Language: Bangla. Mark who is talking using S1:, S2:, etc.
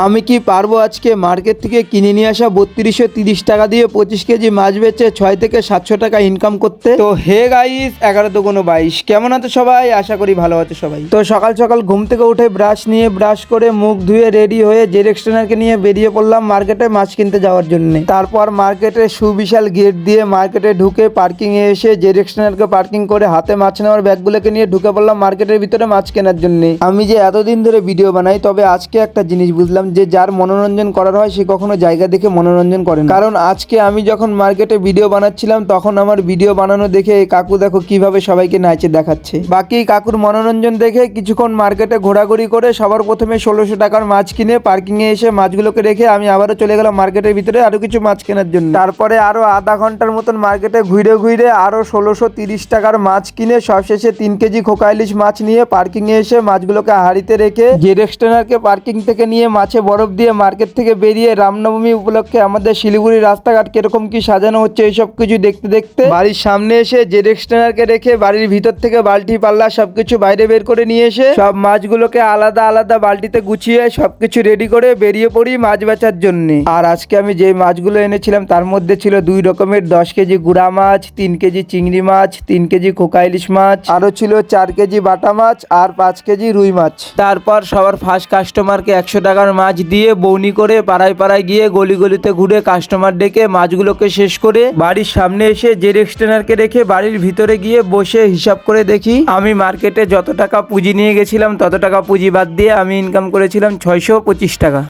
S1: আমি কি পারবো আজকে মার্কেট থেকে কিনে নিয়ে আসা 3230 টাকা দিয়ে 25 কেজি মাছ বেচে 6 থেকে 700 টাকা ইনকাম করতে? তো হে গাইস, 11 দুগুণ 22, কেমন আছো সবাই? আশা করি ভালো আছো সবাই। তো সকাল সকাল ঘুম থেকে উঠে ব্রাশ করে মুখ ধুয়ে রেডি হয়ে জেরেক্স ট্রেনারকে নিয়ে বেরিয়ে পড়লাম মার্কেটে মাছ কিনতে যাওয়ার জন্য। তারপর মার্কেটে সুবিশাল গেট দিয়ে মার্কেটে ঢুকে পার্কিং এ এসে জেরেক্স ট্রেনারকে পার্কিং করে হাতে মাছ নেওয়ার ব্যাগগুলোকে নিয়ে ঢুকে পড়লাম মার্কেটের ভিতরে মাছ কেনার জন্য। আমি যে এতদিন ধরে ভিডিও বানাই, তবে আজকে একটা জিনিস বুঝলাম যে যার মনোরঞ্জন করার হয় সে কখনো জায়গা দেখে মনোরঞ্জন করে না। কারণ আজকে আমি যখন মার্কেটে ভিডিও বানাচ্ছিলাম তখন আমার ভিডিও বানানো দেখে এই কাকু দেখো কিভাবে সবাইকে নাচে দেখাচ্ছে। বাকি কাকুর মনোরঞ্জন দেখে কিছুক্ষণ মার্কেটে ঘোরাঘুরি করে সবার প্রথমে 1600 টাকার মাছ কিনে পার্কিং এ এসে মাছগুলোকে রেখে আমি আবারও চলে গেলাম মার্কেটের ভিতরে আরো কিছু মাছ কেনার জন্য। তারপরে আরো আধা ঘন্টার মতন মার্কেটে ঘুরে আরো 1630 টাকার মাছ কিনে সবশেষে 3 কেজি খোকা ইলিশ মাছ নিয়ে পার্কিং এ এসে মাছগুলোকে হাড়িতে রেখে জেরেক্স ট্রেনারকে পার্কিং থেকে নিয়ে মাছে বরফ দিয়ে মার্কেট থেকে বেরিয়ে রামনবমী উপলক্ষে আমাদের শিলিগুড়ির রাস্তাঘাট কিরকম কি সাজানো হচ্ছে এইসব কিছু দেখতে দেখতে বাড়ির সামনে এসে জেরেক্স ট্রেনারকে রেখে বাড়ির ভিতর থেকে বালতি পাল্লা সবকিছু বাইরে বের করে নিয়ে এসে সব মাছগুলোকে আলাদা আলাদা বালতিতে গুছিয়ে সবকিছু রেডি করে বেরিয়ে পড়ি মাছ বেচার জন্য। আর আজকে আমি যে মাছগুলো এনেছিলাম তার মধ্যে ছিল 2 রকমের 10 কেজি গুড়া মাছ, 3 কেজি চিংড়ি মাছ, 3 কেজি খোকা ইলিশ মাছ, আরো ছিল 4 কেজি বাটা মাছ আর 5 কেজি রুই মাছ। তারপর সবার ফার্স্ট কাস্টমারকে 100 টাকার মাছ দিয়ে বৌনি করে পাড়ায় গিয়ে গলিতে ঘুরে কাস্টমার ডেকে মাছগুলোকে শেষ করে বাড়ির সামনে এসে জেরেক্স ট্রেনারকে রেখে বাড়ির ভিতরে গিয়ে বসে হিসাব করে দেখি আমি মার্কেটে যত টাকা পুঁজি নিয়ে গেছিলাম তত টাকা পুঁজি বাদ দিয়ে আমি ইনকাম করেছিলাম 625 টাকা।